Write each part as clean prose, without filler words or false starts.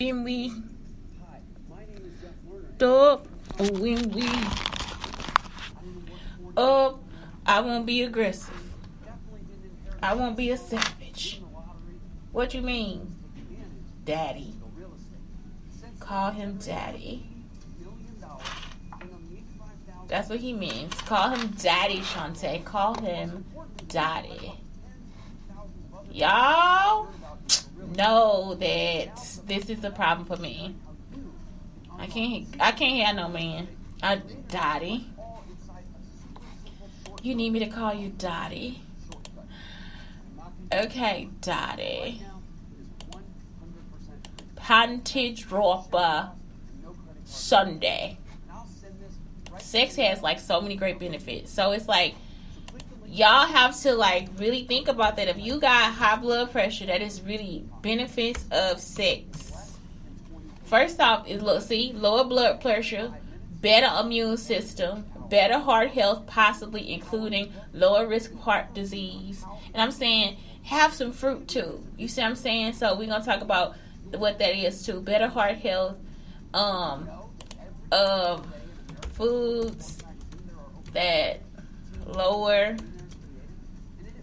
When we up, when we up, I won't be aggressive. I won't be a savage. What you mean, daddy? Call him daddy. That's what he means. Call him daddy, Shante. Call him daddy. Y'all know that this is a problem for me. I can't have no man. Daddy. You need me to call you daddy? Okay, daddy. Panty dropper Sunday. Sex has like so many great benefits. So it's like y'all have to like really think about that. If you got high blood pressure, that is really benefits of sex. First off is lower blood pressure, better immune system, better heart health, possibly including lower risk of heart disease. And I'm saying have some fruit too. You see what I'm saying? So we're gonna talk about what that is too. Better heart health, foods that lower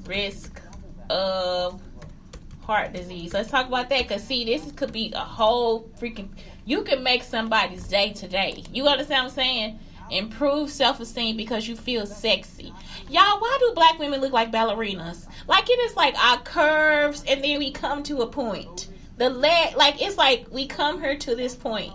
risk of heart disease. Let's talk about that, because see, this could be a whole freaking, you can make somebody's day today. You understand what I'm saying? Improve self-esteem because you feel sexy. Y'all, why do black women look like ballerinas? Like, it is like our curves and then we come to a point. The leg, like, it's like we come here to this point.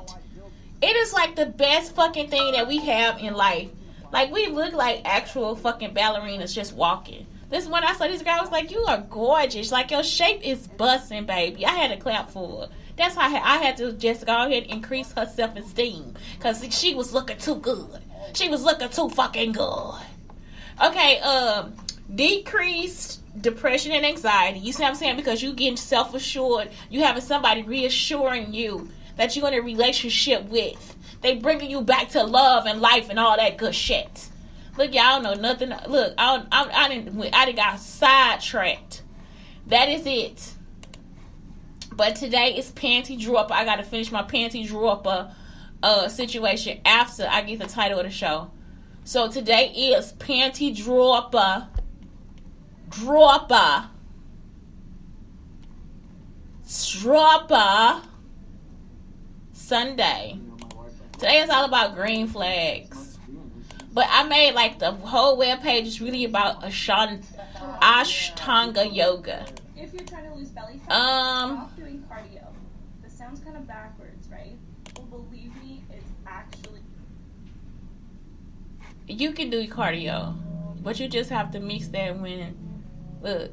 It is like the best fucking thing that we have in life. Like, we look like actual fucking ballerinas just walking. This when I saw this girl, I was like, you are gorgeous. Like, your shape is busting, baby. I had to clap for her. That's how I had to just go ahead and increase her self-esteem. Because she was looking too good. She was looking too fucking good. Okay, decreased depression and anxiety. You see what I'm saying? Because you getting self-assured. You having somebody reassuring you that you're in a relationship with. They bringing you back to love and life and all that good shit. Look, y'all know nothing. Look, I didn't got sidetracked. That is it. But today is panty dropper. I gotta finish my panty dropper situation after I get the title of the show. So today is panty dropper Sunday. Today is all about green flags. But I made like the whole webpage is really about Ashtanga Yoga. If you're trying to lose belly fat, stop doing cardio. This sounds kind of backwards, right? Well, believe me, it's actually... You can do cardio, but you just have to mix that when... Look.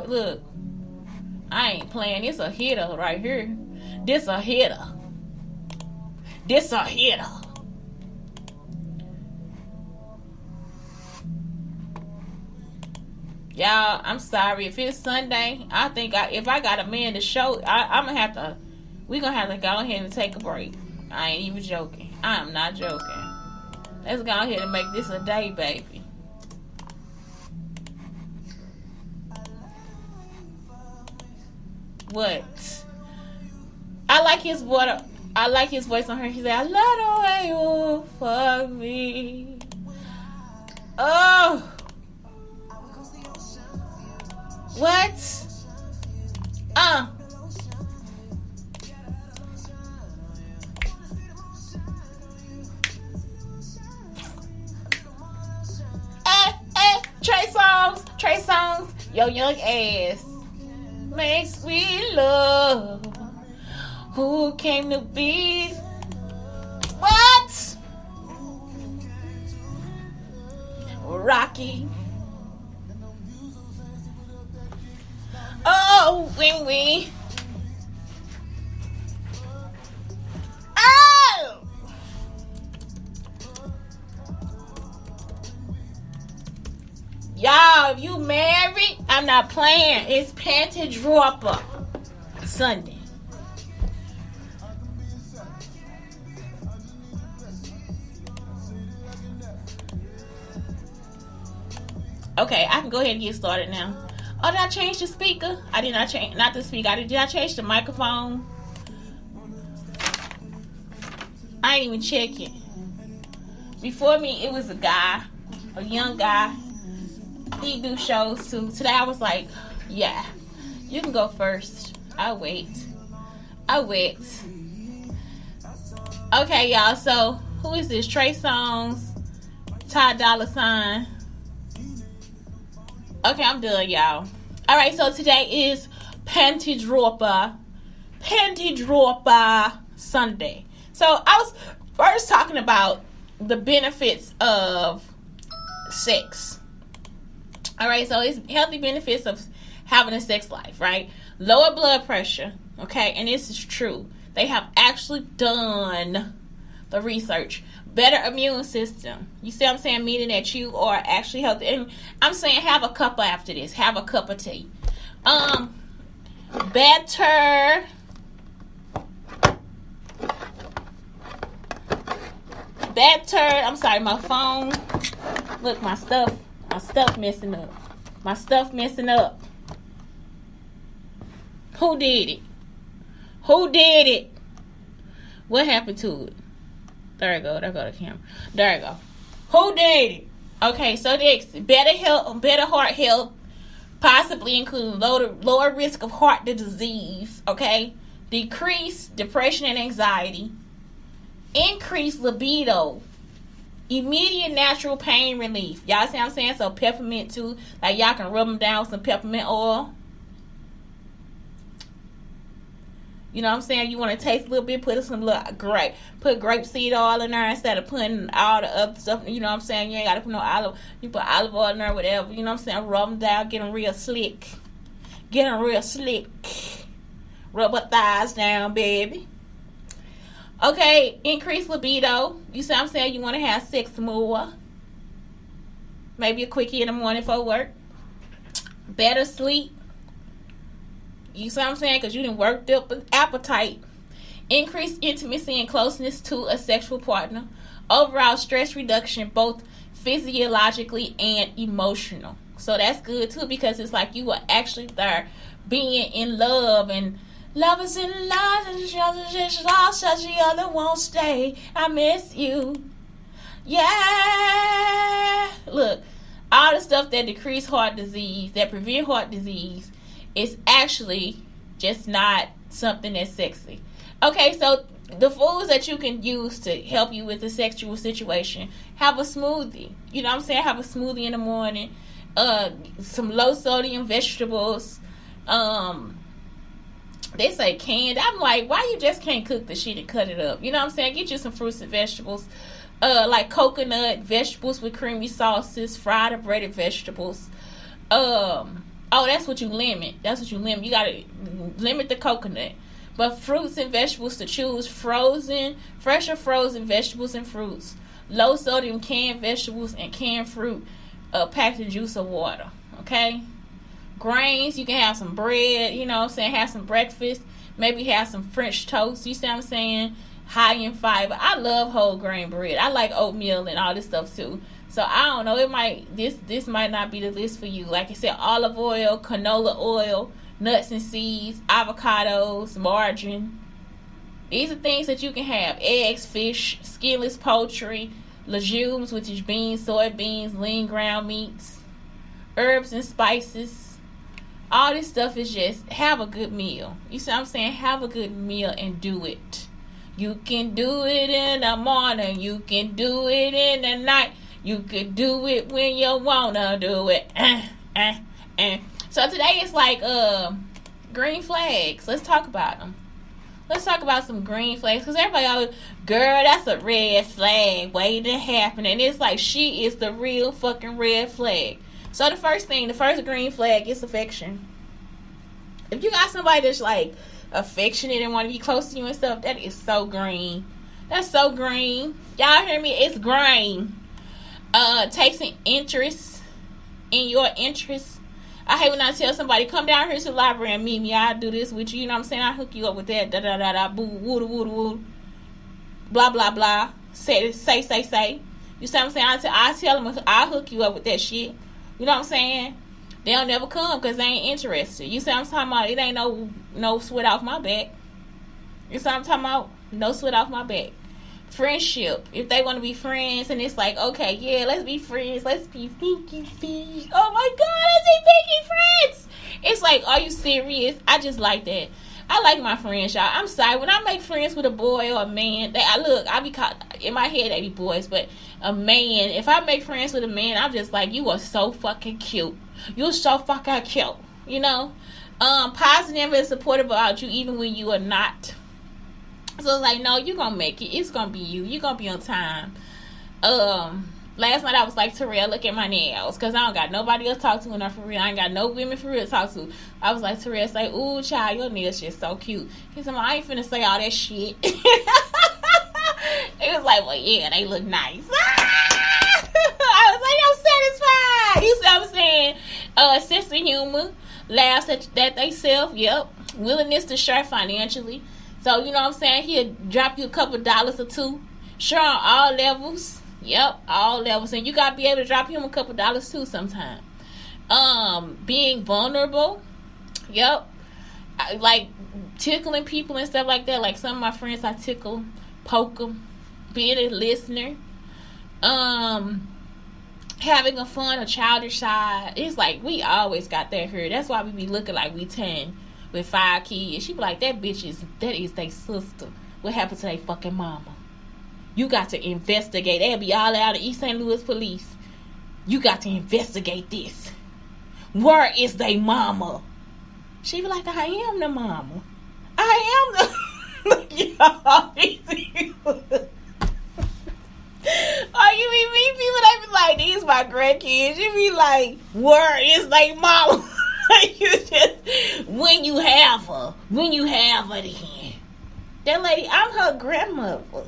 Look. I ain't playing. It's a hitter right here. This a hitter. Y'all, I'm sorry. If it's Sunday, I think if I got a man to show, we're going to have to go ahead and take a break. I ain't even joking. I am not joking. Let's go ahead and make this a day, baby. What? I like his voice. I like his voice on her. He said, I love the way you fuck me. Oh. What? Trey Songz, your young ass makes me love. Who came to be? What? Rocky. Oh, wing wing. Oh! Y'all, if you married, I'm not playing. It's panty dropper Sunday. Okay, I can go ahead and get started now. Oh, did I change the speaker? I did not change, not the speaker. Did I change the microphone? I ain't even check it. Before me, it was a guy, a young guy. He do shows too. Today I was like, yeah, you can go first. I'll wait. Okay, y'all. So who is this? Trey Songz, Ty Dolla $ign. Okay, I'm done, y'all. All right, so today is Panty Dropper Sunday. So I was first talking about the benefits of sex. All right, so it's healthy benefits of having a sex life, right? Lower blood pressure, okay? And this is true. They have actually done the research. Better immune system. You see what I'm saying? Meaning that you are actually healthy. And I'm saying have a cup after this. Have a cup of tea. Better I'm sorry, my phone. Look, my stuff messing up. Who did it? What happened to it? There go the camera. There you go. Who did it? Okay, so next, better heart health, possibly including lower risk of heart disease, okay? Decrease depression and anxiety. Increase libido. Immediate natural pain relief. Y'all see what I'm saying? So peppermint too. Like y'all can rub them down with some peppermint oil. You know what I'm saying? You want to taste a little bit, put grape seed oil in there instead of putting all the other stuff. You know what I'm saying? You ain't got to put no olive. You put olive oil in there, whatever. You know what I'm saying? Rub them down, get them real slick. Rub her thighs down, baby. Okay, increase libido. You see what I'm saying? You want to have sex more. Maybe a quickie in the morning for work. Better sleep. You see what I'm saying? Because you done worked up an appetite. Increase intimacy and closeness to a sexual partner. Overall stress reduction, both physiologically and emotional. So that's good too, because it's like you are actually there being in love, and love is in love, and each other just lost, as the other won't stay. I miss you. Yeah. Look, all the stuff that decrease heart disease, that prevent heart disease, is actually just not something that's sexy. Okay, so the foods that you can use to help you with the sexual situation. Have a smoothie. You know what I'm saying? Have a smoothie in the morning. Some low sodium vegetables. They say canned. I'm like, why you just can't cook the shit and cut it up? You know what I'm saying? Get you some fruits and vegetables. Like coconut, vegetables with creamy sauces, fried or breaded vegetables. Oh, that's what you limit. You gotta limit the coconut. But fruits and vegetables to choose: fresh or frozen vegetables and fruits, low sodium canned vegetables and canned fruit, packed in juice or water. Okay. Grains, you can have some bread, you know what I'm saying, have some breakfast, maybe have some French toast, you see what I'm saying, high in fiber. I love whole grain bread. I like oatmeal and all this stuff too. So I don't know, this might not be the list for you. Like I said, olive oil, canola oil, nuts and seeds, avocados, margarine. These are things that you can have. Eggs, fish, skinless poultry, legumes, which is beans, soybeans, lean ground meats, herbs and spices. All this stuff is just have a good meal. You see what I'm saying? Have a good meal and do it. You can do it in the morning. You can do it in the night. You can do it when you wanna do it. So today is like green flags. Let's talk about them. Let's talk about some green flags. Because everybody always, girl, that's a red flag waiting to happen. And it's like she is the real fucking red flag. So the first green flag is affection. If you got somebody that's like affectionate and want to be close to you and stuff, that is so green. That's so green. Y'all hear me? It's green. Takes an interest in your interests. I hate when I tell somebody, come down here to the library and meet me. I'll do this with you. You know what I'm saying? I'll hook you up with that. Da da da da. Boo. Woo woo woo. Blah blah blah. Say. You see what I'm saying? I tell them I'll hook you up with that shit. You know what I'm saying? They'll never come because they ain't interested. You see what I'm talking about? It ain't no sweat off my back. You see what I'm talking about? No sweat off my back. friendship. If they want to be friends, and it's like, okay, yeah, let's be friends. Let's be pinky fish. Oh my God, let's be pinky friends. It's like, are you serious? I just like that. I like my friends, y'all. I'm sorry. When I make friends with a boy or a man, I be caught in my head, they be boys, but a man, if I make friends with a man, I'm just like, you are so fucking cute. You're so fucking cute. You know? Positive and supportive about you even when you are not. So it's like, no, you're gonna make it. It's gonna be you. You're gonna be on time. Last night I was like, Terrell, look at my nails, because I don't got nobody else to talk to enough for real. I ain't got no women for real to talk to. I was like, Terrell, say, ooh, child, your nails just so cute. He said, I ain't finna say all that shit. It was like, well, yeah, they look nice. I was like, I'm satisfied. You see what I'm saying? Sense of humor, laughs at they self, yep. Willingness to share financially. So, you know what I'm saying? He'll drop you a couple dollars or two. Sure, on all levels. Yep, all levels. And you got to be able to drop him a couple dollars too sometime. Being vulnerable. Yep. Like tickling people and stuff like that. Like some of my friends, I tickle, poke them. Being a listener. Having a fun, a childish side. It's like we always got that here. That's why we be looking like we 10 with 5 kids. She be like, that is their sister. What happened to their fucking mama? You got to investigate. They'll be all out of East St. Louis police. You got to investigate this. Where is they mama? She be like, I am the mama. I am the... Oh, you meet people that be like, these my grandkids. You be like, where is they mama? You just, when you have her then. That lady, I'm her grandmother.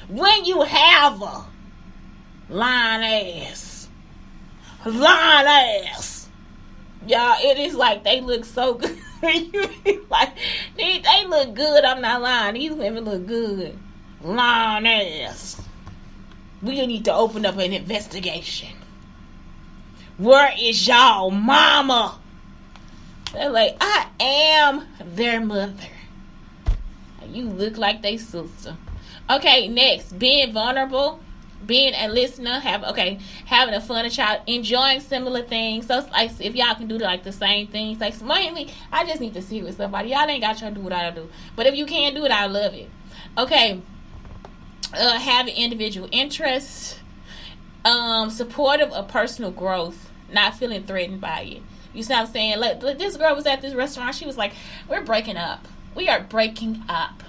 When you have her, lying ass. Y'all, it is like they look so good. You be like, they look good. I'm not lying. These women look good. Lying ass. We need to open up an investigation. Where is y'all mama? They're like, I am their mother. You look like they sister. Okay, next, being vulnerable, being a listener, having a fun child, enjoying similar things. So, like, if y'all can do like the same things, like mainly, I just need to see with somebody. Y'all ain't got to do what I do, but if you can do it, I love it. Okay, having individual interests, supportive of personal growth, not feeling threatened by it. You see what I'm saying? Like, this girl was at this restaurant. She was like, we're breaking up. We are breaking up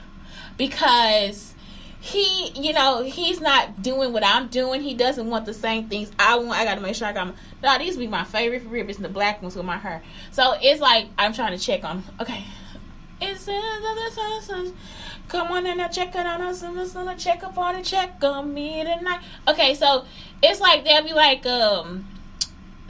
because he's not doing what I'm doing. He doesn't want the same things I want. I got to make sure I got no, these be my favorite ribbons, the black ones with my hair. So it's like, I'm trying to check on, okay. Come on and check it on us. Check up on it. Check on me tonight. Okay, so it's like, they'll be like,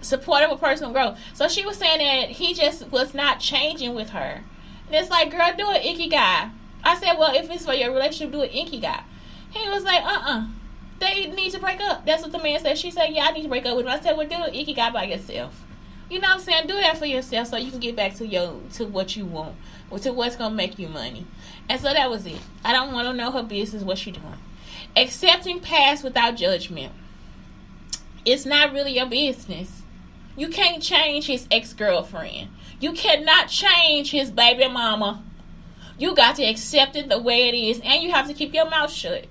supportive of personal growth. So she was saying that he just was not changing with her. And it's like, girl, do an ikigai. I said, well, if it's for your relationship, do an ikigai. He was like, they need to break up. That's what the man said. She said, yeah, I need to break up with him. I said, well, do an ikigai by yourself. You know what I'm saying? Do that for yourself so you can get back to what you want, or to what's going to make you money. And so that was it. I don't want to know her business, what she doing. Accepting past without judgment. It's not really your business. You can't change his ex-girlfriend. You cannot change his baby mama. You got to accept it the way it is, and you have to keep your mouth shut.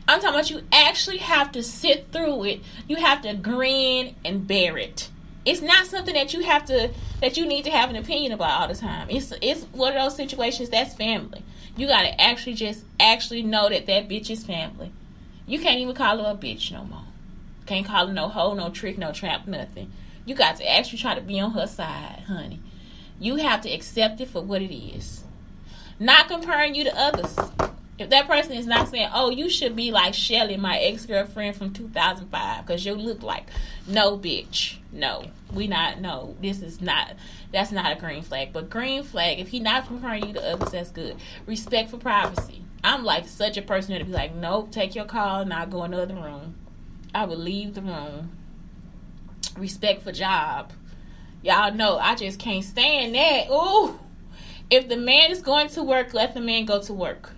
I'm talking about you actually have to sit through it. You have to grin and bear it. It's not something that you need to have an opinion about all the time. It's one of those situations that's family. You got to actually know that bitch is family. You can't even call her a bitch no more. Can't call her no hoe, no trick, no tramp, nothing. You got to actually try to be on her side, honey. You have to accept it for what it is. Not comparing you to others. If that person is not saying, oh, you should be like Shelly, my ex-girlfriend from 2005, because you look like, no, bitch. No, that's not a green flag. But green flag, if he not comparing you to others, that's good. Respect for privacy. I'm like such a person to be like, nope, take your call, and I'll go in the other room. I will leave the room. Respect for job. Y'all know I just can't stand that. Ooh. If the man is going to work, let the man go to work.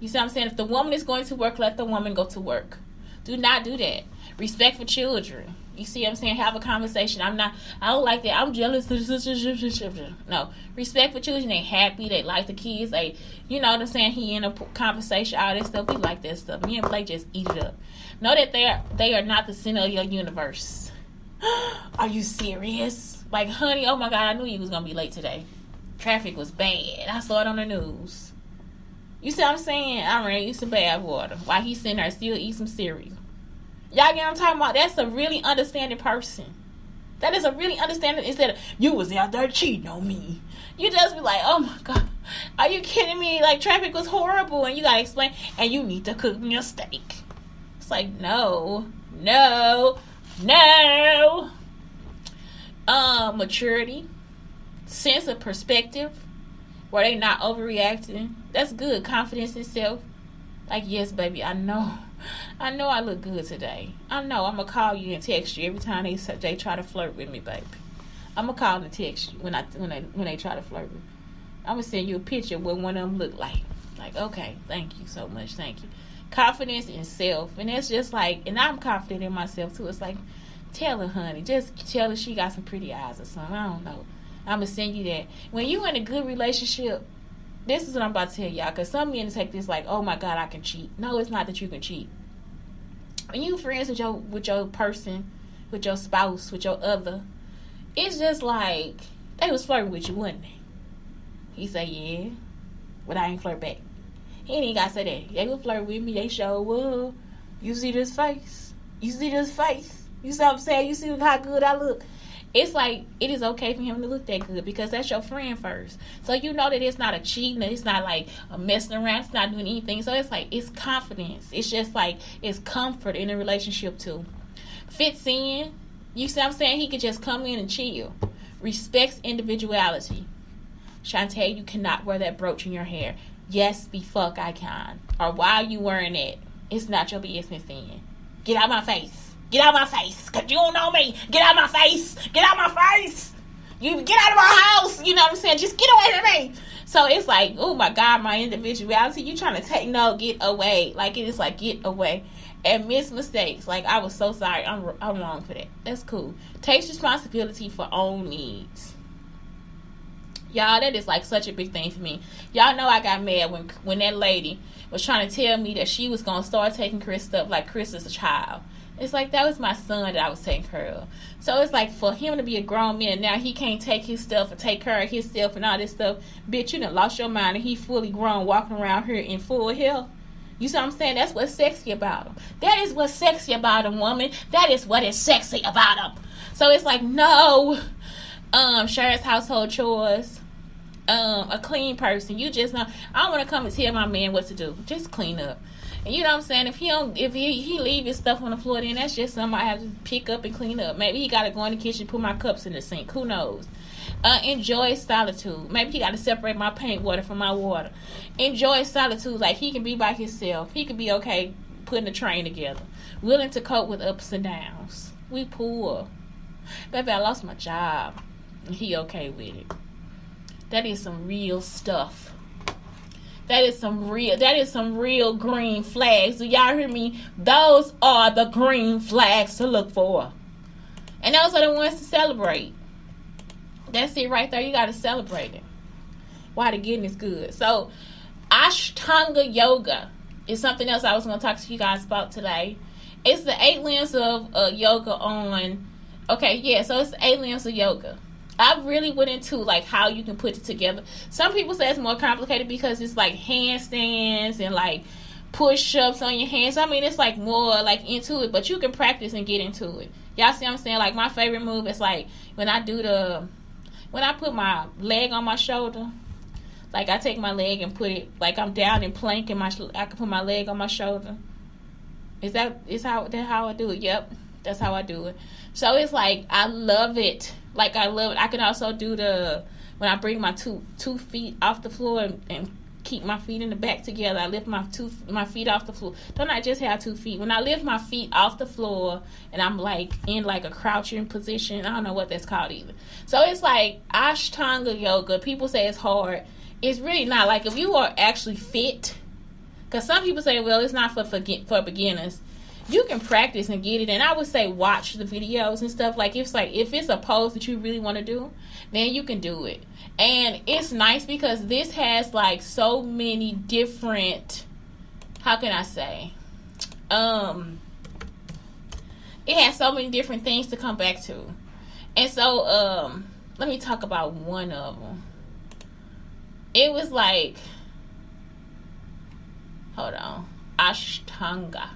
You see what I'm saying? If the woman is going to work, let the woman go to work. Do not do that. Respect for children. You see what I'm saying? Have a conversation. I don't like that. I'm jealous. No. Respect for children. They happy. They like the kids. They, you know what I'm saying? He in a conversation, all that stuff. We like that stuff. Me and Blake just eat it up. Know that they are not the center of your universe. Are you serious? Like, honey, oh my God, I knew you was going to be late today. Traffic was bad. I saw it on the news. You see what I'm saying? I ran you some bad water while he's sitting there still eat some cereal. Y'all get what I'm talking about? That's a really understanding person. That is a really understanding. Instead of, you was out there cheating on me. You just be like, oh my God, are you kidding me? Like, traffic was horrible and you got to explain, and you need to cook me a steak. It's like, no. Maturity, sense of perspective, where they not overreacting. That's good. Confidence in self. Like, yes, baby, I know I look good today. I know I'm gonna call you and text you every time they try to flirt with me, baby. I'm gonna call and text you when they try to flirt with me. I'm gonna send you a picture of what one of them look like. Like, okay, thank you so much, thank you. Confidence in self, and that's just like, and I'm confident in myself too. It's like, tell her, honey, just tell her she got some pretty eyes or something. I don't know. I'm gonna send you that. When you in a good relationship, this is what I'm about to tell y'all, because some men take this like, oh my God, I can cheat. No, it's not that you can cheat. When you friends with your person, with your spouse, with your other, it's just like, they was flirting with you, wasn't they? He say, yeah, but I ain't flirt back. He ain't got to say that. They will flirt with me, they show, well, you see this face? You see this face? You see what I'm saying? You see how good I look? It's like, it is okay for him to look that good because that's your friend first. So you know that it's not a cheating. It's not like a messing around. It's not doing anything. So it's like, it's confidence. It's just like, it's comfort in a relationship too. Fits in. You see what I'm saying? He could just come in and chill. Respects individuality. Shantae, you cannot wear that brooch in your hair. Yes, the fuck I can. Or why are you wearing it? It's not your business then. Get out my face. Get out of my face, because you don't know me. Get out of my face. Get out of my face. You get out of my house. You know what I'm saying? Just get away from me. So it's like, oh my God, my individuality. You trying to take, no, get away. Like, it is like, get away. And miss mistakes. Like, I was so sorry. I'm wrong for that. That's cool. Takes responsibility for own needs. Y'all, that is like such a big thing for me. Y'all know I got mad when that lady was trying to tell me that she was going to start taking Chris stuff like Chris is a child. It's like, that was my son that I was taking care of. So it's like, for him to be a grown man, now he can't take his stuff and take care of himself and all this stuff. Bitch, you done lost your mind and he fully grown walking around here in full health. You see what I'm saying? That's what's sexy about him. That is what's sexy about him, woman. That is what is sexy about him. So it's like, no. Shares household chores. A clean person. You just know, I don't want to come and tell my man what to do. Just clean up. And you know what I'm saying? If he leave his stuff on the floor, then that's just something I have to pick up and clean up. Maybe he got to go in the kitchen and put my cups in the sink. Who knows? Enjoy solitude. Maybe he got to separate my paint water from my water. Enjoy solitude. Like, he can be by himself. He can be okay putting the train together. Willing to cope with ups and downs. We poor. Baby, I lost my job. And he okay with it. That is some real stuff. That is some real green flags. Do y'all hear me? Those are the green flags to look for. And those are the ones to celebrate. That's it right there. You got to celebrate it. Why the getting is good. So, Ashtanga Yoga is something else I was going to talk to you guys about today. It's the 8 limbs of yoga on... Okay, yeah, so it's the 8 limbs of yoga. I really went into like how you can put it together. Some people say it's more complicated because it's like handstands and like push-ups on your hands. I mean, it's like more like into it, but you can practice and get into it. Y'all see what I'm saying? Like, my favorite move is like when I put my leg on my shoulder. Like, I take my leg and put it like I'm down in plank and I can put my leg on my shoulder. Is that how I do it? Yep, that's how I do it. So it's like, I love it. Like, I love it. I can also do when I bring my two feet off the floor and keep my feet in the back together. I lift my feet off the floor. Don't I just have 2 feet? When I lift my feet off the floor and I'm like in like a crouching position, I don't know what that's called either. So it's like Ashtanga Yoga. People say it's hard. It's really not. Like, if you are actually fit, Because some people say, well, it's not for beginners. You can practice and get it, and I would say watch the videos and stuff. Like if it's a pose that you really want to do, then you can do it. And it's nice because this has like so many different, how can I say, it has so many different things to come back to. And so let me talk about one of them. It was like, hold on, Ashtanga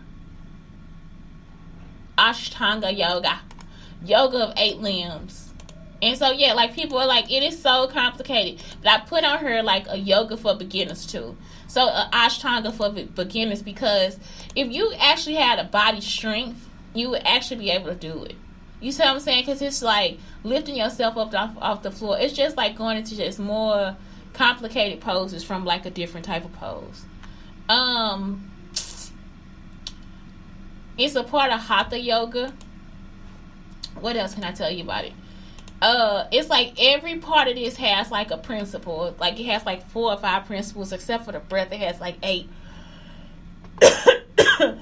Yoga of 8 limbs. And so yeah, like people are like, it is so complicated, but I put on her like a yoga for beginners too. So Ashtanga for beginners, because if you actually had a body strength, you would actually be able to do it. You see what I'm saying? Because it's like lifting yourself up off the floor. It's just like going into just more complicated poses from like a different type of pose. It's a part of Hatha Yoga. What else can I tell you about it? It's like every part of this has like a principle. Like it has like 4 or 5 principles, except for the breath. It has like 8. And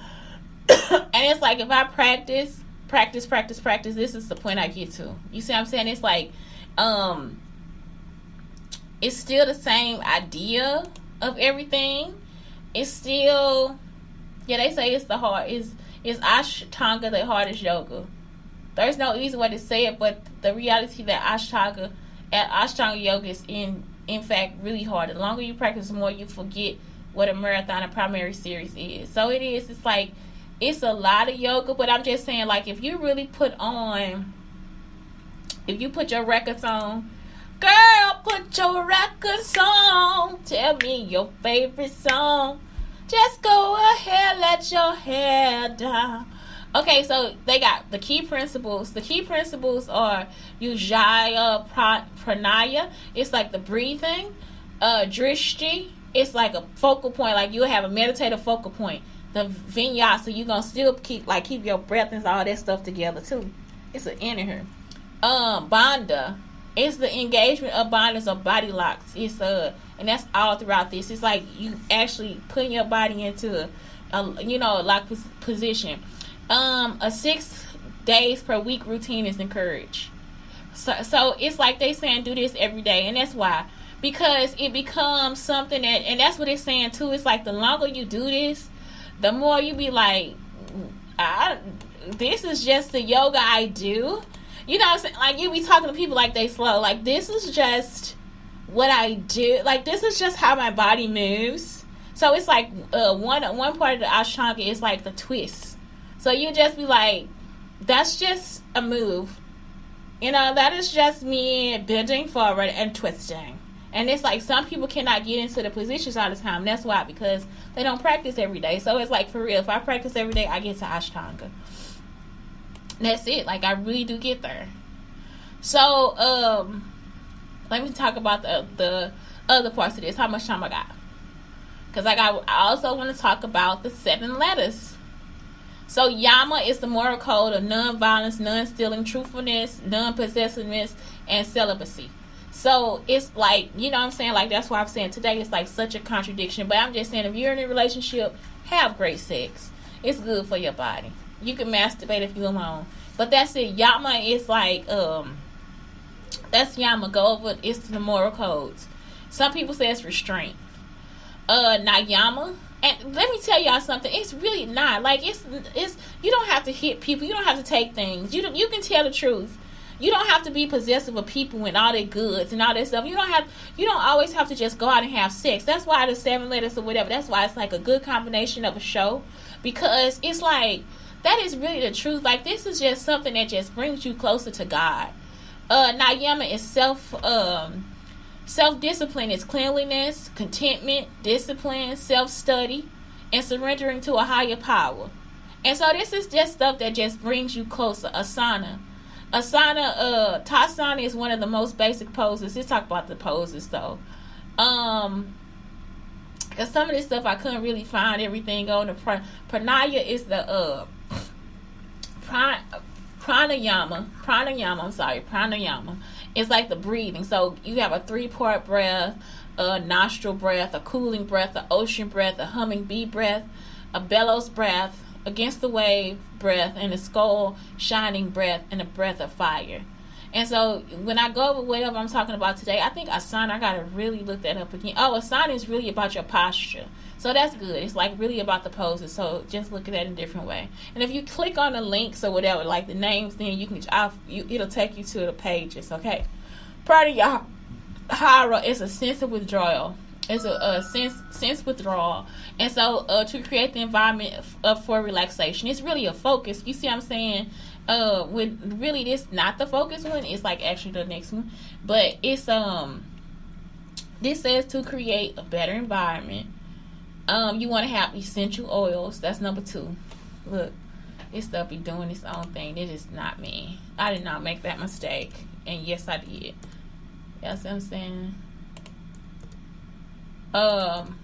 it's like if I practice, this is the point I get to. You see what I'm saying? It's like, it's still the same idea of everything. It's still, yeah, they say it's Ashtanga, the hardest yoga. There's no easy way to say it, but the reality that Ashtanga Yoga is in fact really hard. The longer you practice, the more you forget what a marathon and primary series is. So it is. It's like, it's a lot of yoga, but I'm just saying, like, if you put your records on, girl, put your records on. Tell me your favorite song. Just go ahead, let your hair down. Okay, so they got the key principles. The key principles are Ujjayi Pranaya. It's like the breathing. Drishti. It's like a focal point. Like you have a meditative focal point. The Vinyasa, you're going to still keep your breath and all that stuff together too. It's an inner here. Bandha. It's the engagement of bandhas or body locks. It's and that's all throughout this. It's like you actually putting your body into a lock position. A 6 days per week routine is encouraged. So it's like they saying do this every day, and that's why, because it becomes something that, and that's what it's saying too. It's like the longer you do this, the more you be like, this is just the yoga I do. You know what I'm saying? Like you be talking to people like they slow. Like this is just what I do. Like this is just how my body moves. So it's like one part of the Ashtanga is like the twist. So you just be like, that's just a move. That is just me bending forward and twisting. And it's like some people cannot get into the positions all the time. That's why, because they don't practice every day. So it's like, for real, if I practice every day, I get to Ashtanga. That's it. Like, I really do get there. So, let me talk about the other parts of this. How much time I got? Because I also want to talk about the 7 letters. So Yama is the moral code of non-violence, non-stealing, truthfulness, non-possessiveness, and celibacy. So it's like, you know what I'm saying? Like, that's why I'm saying today it's like such a contradiction. But I'm just saying, if you're in a relationship, have great sex. It's good for your body. You can masturbate if you're alone. But that's it. Yama is like, that's Yama. Go over, it's the moral codes. Some people say it's restraint. Now Yama. And let me tell y'all something. It's really not. Like, it's you don't have to hit people. You don't have to take things. You can tell the truth. You don't have to be possessive of people and all their goods and all that stuff. You don't always have to just go out and have sex. That's why the 7 letters or whatever, that's why it's like a good combination of a show. Because it's like, that is really the truth. Like, this is just something that just brings you closer to God. Nayama is self-discipline is cleanliness, contentment, discipline, self-study, and surrendering to a higher power. And so this is just stuff that just brings you closer. Asana, Tasana is one of the most basic poses. Let's talk about the poses though. Because some of this stuff I couldn't really find everything on. The pranaya is the pranayama. Pranayama. It's like the breathing. So you have a 3-part breath. a nostril breath, a cooling breath, a ocean breath, a humming bee breath, a bellows breath, against the wave breath, and a skull shining breath, and a breath of fire. And so when I go over whatever I'm talking about today, I think Asana, I gotta really look that up again. Oh, Asana is really about your posture. So that's good. It's like really about the poses. So just look at that in a different way. And if you click on the links or whatever, like the names, then you can it'll take you to the pages. Okay. Pratyahara is a sense of withdrawal. It's a sense withdrawal. And so to create the environment for relaxation, it's really a focus. You see what I'm saying? With really this not the focus one, it's like actually the next one. But it's this says to create a better environment. You want to have essential oils. That's number 2. Look, this stuff be doing its own thing. It is not me. I did not make that mistake. And yes, I did. That's what I'm saying. I'm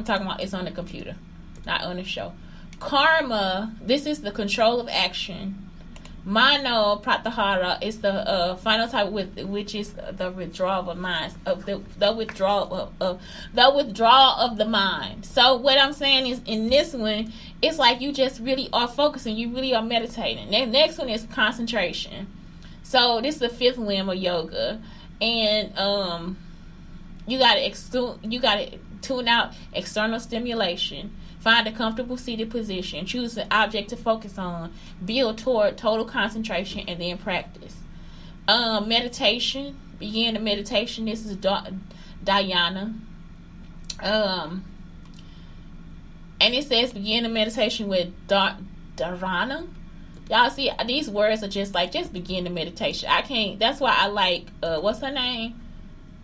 talking about it's on the computer, not on the show. Karma, this is the control of action. Mano Pratyahara is the final type, which is the withdrawal of mind, of the withdrawal of the mind. So what I'm saying is, in this one, it's like you just really are focusing, you really are meditating. The next one is concentration. So this is the 5th limb of yoga, and you gotta tune out external stimulation. Find a comfortable seated position. Choose an object to focus on. Build toward total concentration, and then practice. Meditation. Begin the meditation. This is dhyana. And it says begin the meditation with dharana. Y'all see, these words are just begin the meditation. I can't. That's why I like, what's her name?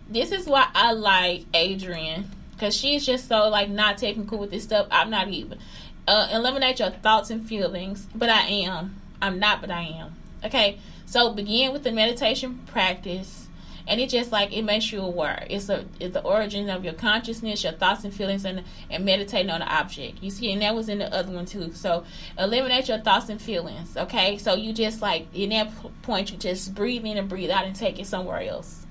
This is why I like Adrienne. Because she's just so, not technical with this stuff. I'm not even. Eliminate your thoughts and feelings. But I am. I'm not, but I am. Okay? So, begin with the meditation practice. And it just, it makes you aware. It's the origin of your consciousness, your thoughts and feelings, and meditating on the object. You see, and that was in the other one, too. So, eliminate your thoughts and feelings. Okay? So, you just, in that point, you just breathe in and breathe out and take it somewhere else.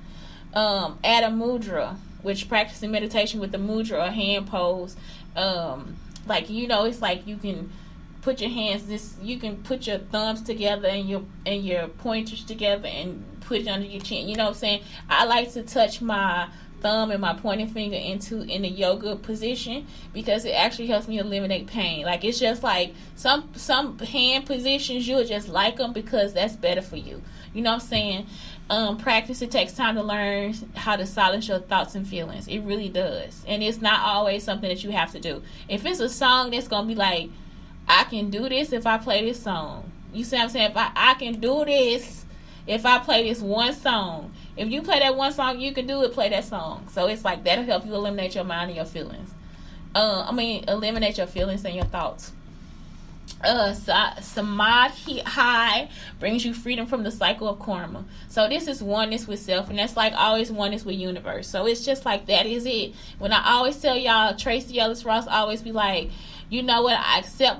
Add a mudra, which practicing meditation with the mudra or hand pose. It's like you can put your hands, you can put your thumbs together and your pointers together and put it under your chin. You know what I'm saying? I like to touch my thumb and my pointing finger in the yoga position, because it actually helps me eliminate pain. It's just some hand positions, you'll just like them because that's better for you. You know what I'm saying? Practice. It takes time to learn how to silence your thoughts and feelings. It really does. And it's not always something that you have to do. If it's a song that's going to be I can do this if I play this song. You see what I'm saying? If I can do this if I play this one song. If you play that one song, you can do it, play that song. So it's that'll help you eliminate your mind and your feelings. Eliminate your feelings and your thoughts. Samadhi brings you freedom from the cycle of karma. So this is oneness with self, and that's always oneness with universe. So it's just that is it. When I always tell y'all, Tracy Ellis Ross always be you know what, I accept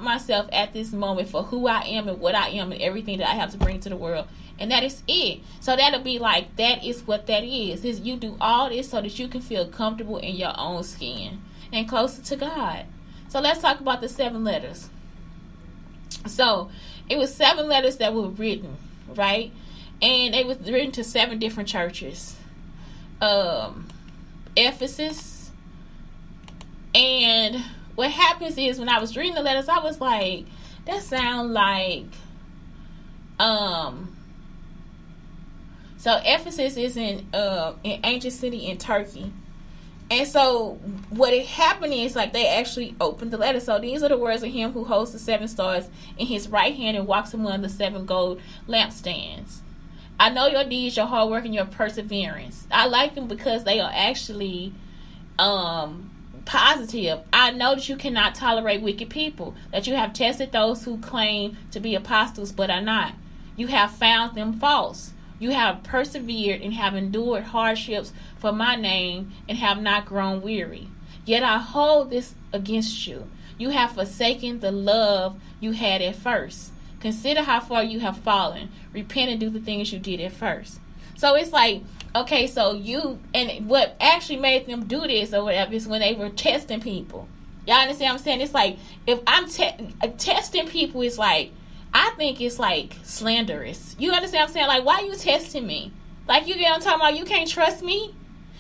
myself at this moment for who I am and what I am and everything that I have to bring to the world. And that is it. So that'll be that is what that is you do all this so that you can feel comfortable in your own skin and closer to God. So let's talk about the 7 letters. So it was 7 letters that were written, right? And they was written to 7 different churches. Ephesus. And what happens is when I was reading the letters, I was that sound so Ephesus is in ancient city in Turkey. And so what it happened is they actually opened the letter. So these are the words of him who holds the 7 stars in his right hand and walks among the 7 gold lampstands. I know your deeds, your hard work, and your perseverance. I like them because they are actually positive. I know that you cannot tolerate wicked people, that you have tested those who claim to be apostles but are not. You have found them false. You have persevered and have endured hardships for my name and have not grown weary. Yet I hold this against you. You have forsaken the love you had at first. Consider how far you have fallen. Repent and do the things you did at first. So it's Okay, so and what actually made them do this or whatever is when they were testing people. Y'all understand what I'm saying? It's like, if I'm testing people, it's like, I think it's like slanderous. You understand what I'm saying? Like, why you testing me? Like, you get what I'm talking about? You can't trust me?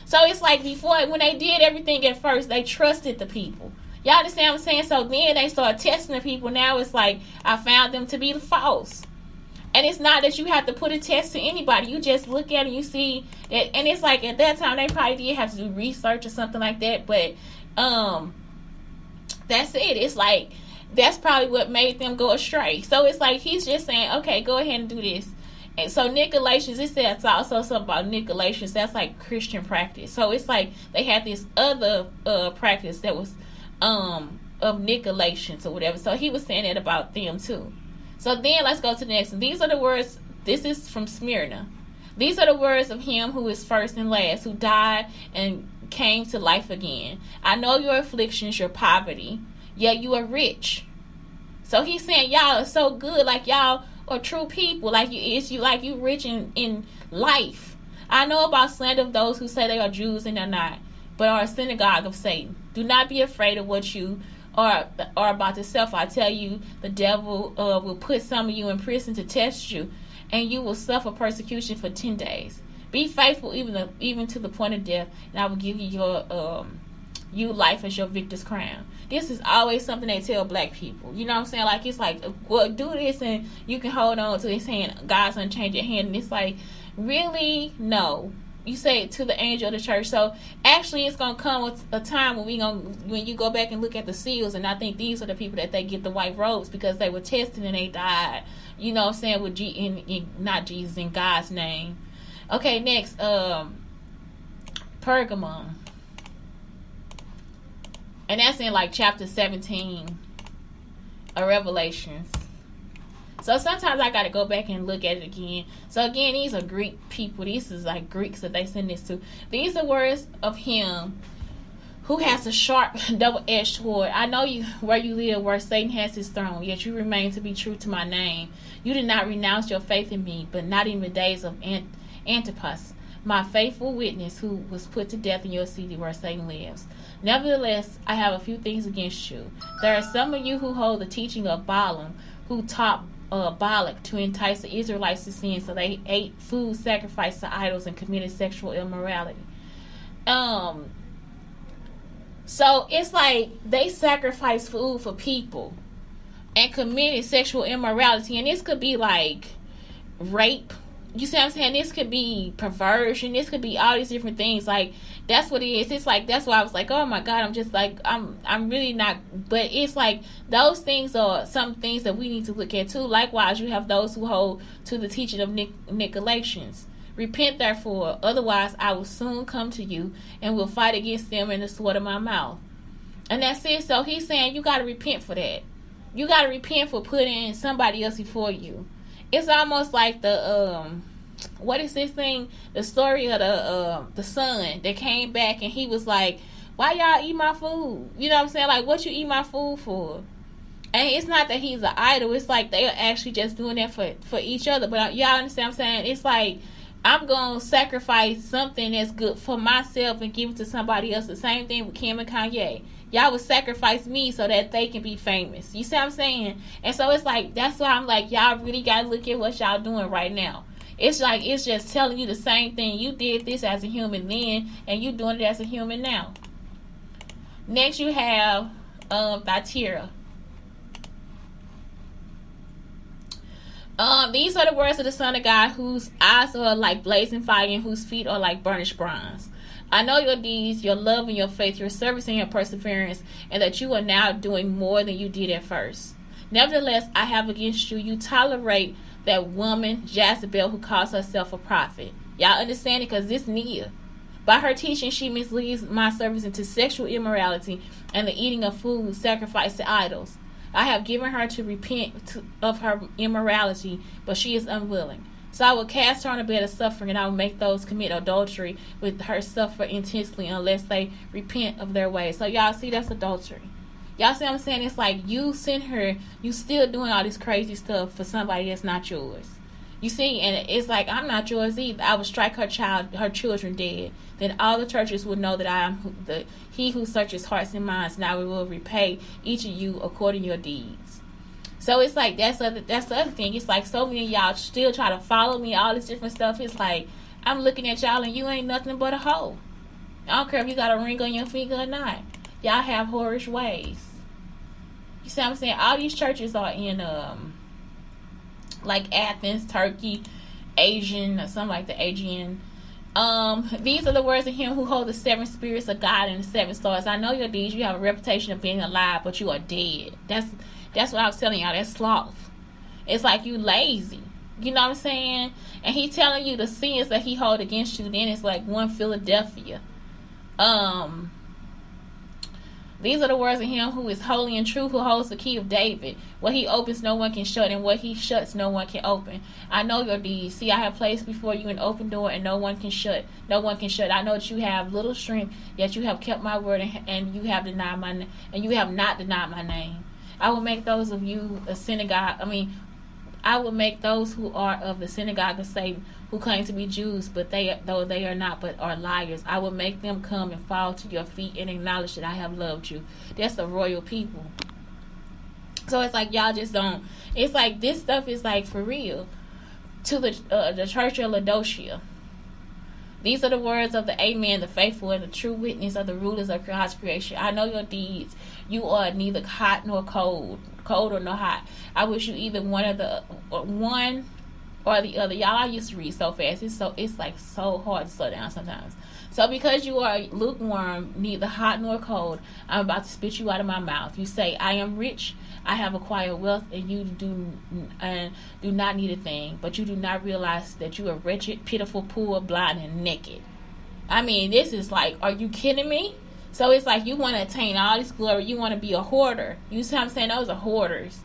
So it's like, before, when they did everything at first, they trusted the people. Y'all understand what I'm saying? So then they started testing the people. Now it's like, I found them to be false. And it's not that you have to put a test to anybody. You just look at it, you see it, and it's like, at that time they probably did have to do research or something like that. But that's it. It's like, that's probably what made them go astray. So it's like, he's just saying, okay, go ahead and do this. And so Nicolations, it says also something about Nicolations. That's like Christian practice. So it's like they had this other practice that was of Nicolations or whatever. So he was saying that about them too. So then let's go to the next one. These are the words. This is from Smyrna. These are the words of him who is first and last, who died and came to life again. I know your afflictions, your poverty, yet you are rich. So he's saying y'all are so good, like y'all are true people, like you rich in life. I know about slander of those who say they are Jews and they're not, but are a synagogue of Satan. Do not be afraid of what you are about to suffer. I tell you, the devil will put some of you in prison to test you, and you will suffer persecution for 10 days. Be faithful even to the point of death, and I will give you your life as your victor's crown. This is always something they tell black people. You know what I'm saying? Like, it's like, well, do this and you can hold on to his hand. God's unchanging hand. And it's like, really? No. You say it to the angel of the church. So actually, it's gonna come with a time when you go back and look at the seals, and I think these are the people that they get the white robes because they were tested and they died. You know what I'm saying? With not Jesus, in God's name. Okay, next, Pergamum, and that's in like chapter 17 of Revelations. So sometimes I got to go back and look at it again. So again, these are Greek people. These is like Greeks that they send this to. These are words of him who has a sharp, double-edged sword. I know you where you live, where Satan has his throne, yet you remain to be true to my name. You did not renounce your faith in me, but not in the days of Antipas, my faithful witness, who was put to death in your city where Satan lives. Nevertheless, I have a few things against you. There are some of you who hold the teaching of Balaam, who taught Balak to entice the Israelites to sin, so they ate food sacrificed to idols and committed sexual immorality. So it's like they sacrifice food for people and committed sexual immorality, and this could be like rape. You see what I'm saying? This could be perversion. This could be all these different things. Like, that's what it is. It's like, that's why I was like, oh my God, I'm just like, I'm really not. But it's like, those things are some things that we need to look at too. Likewise, you have those who hold to the teaching of Nicolaitans. Repent therefore, otherwise I will soon come to you and will fight against them in the sword of my mouth. And that's it. So he's saying you got to repent for that. You got to repent for putting somebody else before you. It's almost like the what is this thing? The story of the son that came back and he was like, "Why y'all eat my food?" You know what I'm saying? Like, what you eat my food for? And it's not that he's an idol. It's like they are actually just doing that for each other. But y'all understand what I'm saying? It's like, I'm going to sacrifice something that's good for myself and give it to somebody else. The same thing with Kim and Kanye. Y'all would sacrifice me so that they can be famous. You see what I'm saying? And so it's like, that's why I'm like, y'all really got to look at what y'all doing right now. It's like, it's just telling you the same thing. You did this as a human then, and you doing it as a human now. Next you have Thyatira. These are the words of the Son of God, whose eyes are like blazing fire and whose feet are like burnished bronze. I know your deeds, your love and your faith, your service and your perseverance, and that you are now doing more than you did at first. Nevertheless, I have against you, you tolerate that woman, Jezebel, who calls herself a prophet. Y'all understand it? Because this Nia. By her teaching, she misleads my servants into sexual immorality and the eating of food sacrificed to idols. I have given her to repent of her immorality, but she is unwilling. So I will cast her on a bed of suffering, and I will make those commit adultery with her suffer intensely unless they repent of their ways. So y'all see, that's adultery. Y'all see what I'm saying? It's like, you sent her, you still doing all this crazy stuff for somebody that's not yours. You see, and it's like, I'm not yours either. I will strike her children dead. Then all the churches will know that I am he who searches hearts and minds, and I will repay each of you according to your deeds. So it's like, that's the other thing. It's like, so many of y'all still try to follow me, all this different stuff. It's like, I'm looking at y'all and you ain't nothing but a hoe. I don't care if you got a ring on your finger or not. Y'all have whorish ways. You see what I'm saying? All these churches are in like Athens, Turkey, Asian, or something like the Aegean. These are the words of him who hold the 7 spirits of God and the 7 stars. I know your deeds. You have a reputation of being alive, but you are dead. That's what I was telling y'all. That's sloth. It's like you lazy. You know what I'm saying? And he telling you the sins that he hold against you. Then it's like 1 Philadelphia. These are the words of him who is holy and true, who holds the key of David. What he opens, no one can shut, and what he shuts, no one can open. I know your deeds. See, I have placed before you an open door, and no one can shut. No one can shut. I know that you have little strength, yet you have kept my word, and you have denied and you have not denied my name. I will make those of you a synagogue. I will make those who are of the synagogue of Satan, who claim to be Jews, but though they are not, but are liars. I will make them come and fall to your feet and acknowledge that I have loved you. That's the royal people. So it's like, y'all just don't. It's like, this stuff is like for real. To the church of Laodicea. These are the words of the Amen, the faithful and the true witness of the rulers of God's creation. I know your deeds. You are neither hot nor cold or no hot. I wish you either one or the other. Y'all, I used to read so fast. It's like so hard to slow down sometimes. So because you are lukewarm, neither hot nor cold, I'm about to spit you out of my mouth. You say, I am rich, I have acquired wealth, and you do not need a thing. But you do not realize that you are wretched, pitiful, poor, blind, and naked. I mean, this is like, are you kidding me? So it's like, you want to attain all this glory. You want to be a hoarder. You see what I'm saying? Those are hoarders.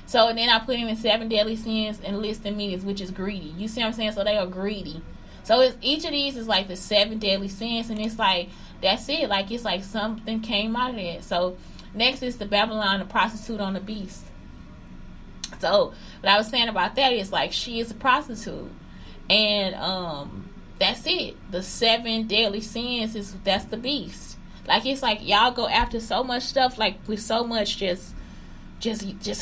So then I put in the 7 deadly sins and listing meanings, which is greedy. You see what I'm saying? So they are greedy. So each of these is like the 7 deadly sins, and it's like, that's it. Like, it's like something came out of that. So next is the Babylon, the prostitute on the beast. So what I was saying about that is like, she is a prostitute, and that's it. The 7 deadly sins that's the beast. Like, it's like y'all go after so much stuff, like with so much just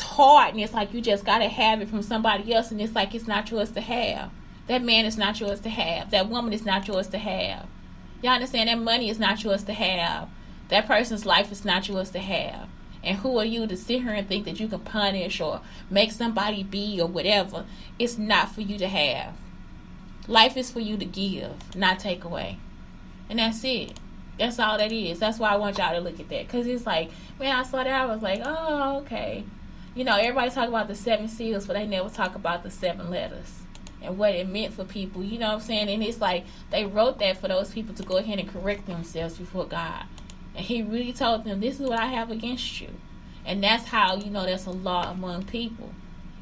hard, and it's like you just gotta have it from somebody else, and it's like it's not yours to have. That man is not yours to have. That woman is not yours to have. Y'all understand? That money is not yours to have. That person's life is not yours to have. And who are you to sit here and think that you can punish or make somebody be or whatever? It's not for you to have. Life is for you to give, not take away. And that's it. That's all that is. That's why I want y'all to look at that. Because it's like, when I saw that, I was like, oh, okay. You know, everybody talk about the 7 seals, but they never talk about the 7 letters and what it meant for people. You know what I'm saying? And it's like, they wrote that for those people to go ahead and correct themselves before God. And he really told them, this is what I have against you. And that's how, you know, that's a law among people.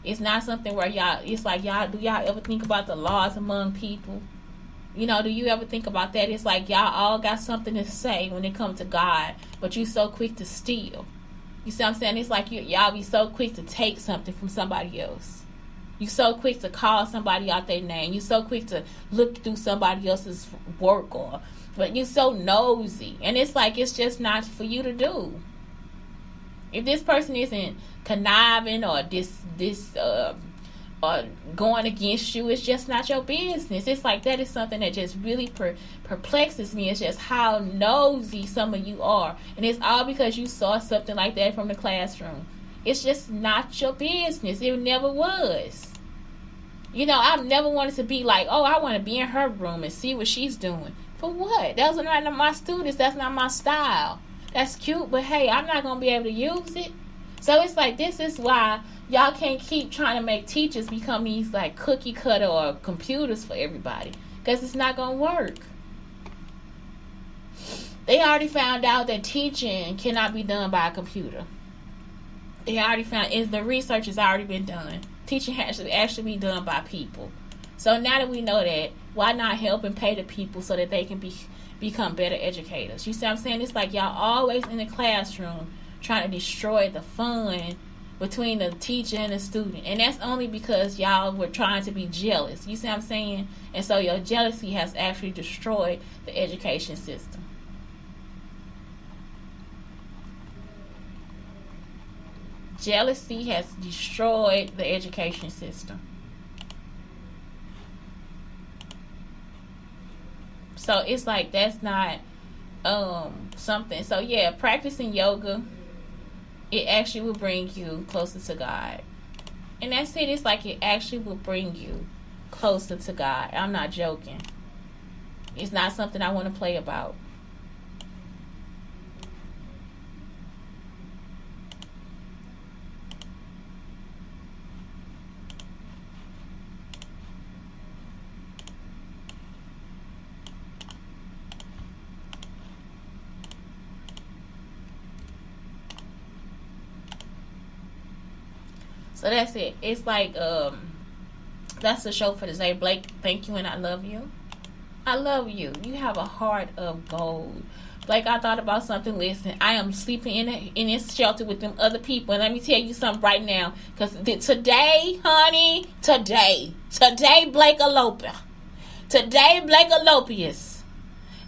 It's not something where y'all, it's like, y'all, do y'all ever think about the laws among people? You know, do you ever think about that? It's like y'all all got something to say when it comes to God, but you so quick to steal. You see what I'm saying? It's like y'all be so quick to take something from somebody else. You so quick to call somebody out their name. You so quick to look through somebody else's work, but you so nosy. And it's like, it's just not for you to do. If this person isn't conniving or or going against you, it's just not your business. It's like, that is something that just really perplexes me. It's just how nosy some of you are. And it's all because you saw something like that from the classroom. It's just not your business. It never was. You know, I've never wanted to be like, oh, I want to be in her room and see what she's doing. For what? Those are not my students. That's not my style. That's cute, but hey, I'm not going to be able to use it. So it's like, this is why y'all can't keep trying to make teachers become these like cookie cutter or computers for everybody. Because it's not going to work. They already found out that teaching cannot be done by a computer. They already found, the research has already been done. Teaching has to actually be done by people. So now that we know that, why not help and pay the people so that they can become better educators? You see what I'm saying? It's like y'all always in the classroom trying to destroy the fun between the teacher and the student. And that's only because y'all were trying to be jealous. You see what I'm saying? And so your jealousy has actually destroyed the education system. Jealousy has destroyed the education system. So it's like that's not something. So yeah, practicing yoga, it actually will bring you closer to God. And that's it. It's like it actually will bring you closer to God. I'm not joking. It's not something I want to play about. So that's it. It's like, that's the show for today. Blake, thank you and I love you. I love you. You have a heart of gold. Blake, I thought about something. Listen, I am sleeping in this shelter with them other people. And let me tell you something right now. Because today, honey, today, Blake Alopius.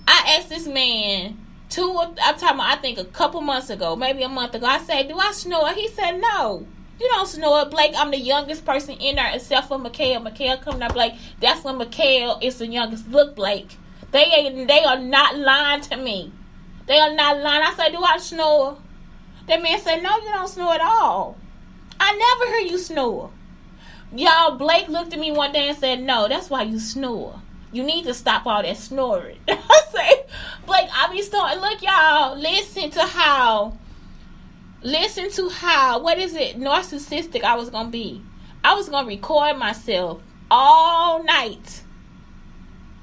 I asked this man I think a couple months ago, maybe a month ago. I said, do I snore? He said, no. You don't snore, Blake. I'm the youngest person in there except for Mikhail. Mikhail coming up, Blake. That's when Mikhail is the youngest. Look, Blake. They are not lying to me. They are not lying. I said, do I snore? That man said, no, you don't snore at all. I never hear you snore. Y'all, Blake looked at me one day and said, no, that's why you snore. You need to stop all that snoring. I said, Blake, I be snoring. Look, y'all, listen to how narcissistic I was going to be. I was going to record myself all night.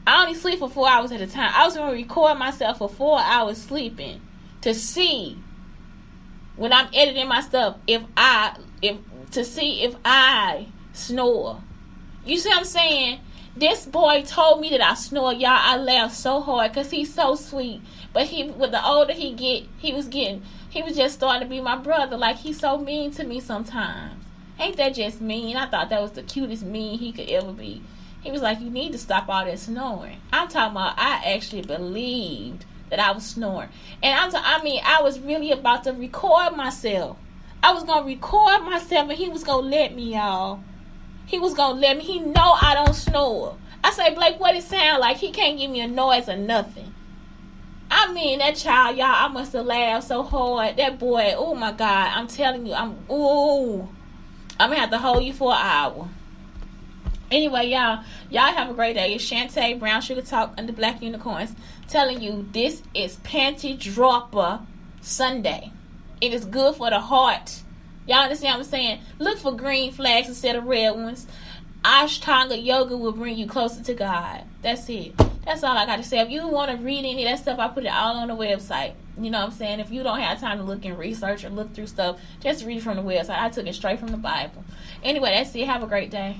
I only sleep for 4 hours at a time. I was going to record myself for 4 hours sleeping to see when I'm editing my stuff to see if I snore. You see what I'm saying? This boy told me that I snore, y'all. I laughed so hard because he's so sweet. But with the older he get, he was just starting to be my brother. Like, he's so mean to me sometimes. Ain't that just mean? I thought that was the cutest mean he could ever be. He was like, you need to stop all that snoring. I'm talking about, I actually believed that I was snoring. And I was really about to record myself. I was going to record myself and he was going to let me, y'all. He was going to let me. He know I don't snore. I say, Blake, what it sound like? He can't give me a noise or nothing. I mean, that child, y'all, I must have laughed so hard. That boy, oh my God, I'm telling you, I'm going to have to hold you for an hour. Anyway, y'all have a great day. It's Shante, Brown Sugar Talk, under Black Unicorns, telling you this is Panty Dropper Sunday. It is good for the heart. Y'all understand what I'm saying? Look for green flags instead of red ones. Ashtanga Yoga will bring you closer to God. That's it. That's all I got to say. If you want to read any of that stuff, I put it all on the website. You know what I'm saying? If you don't have time to look and research or look through stuff, just read it from the website. I took it straight from the Bible. Anyway, that's it. Have a great day.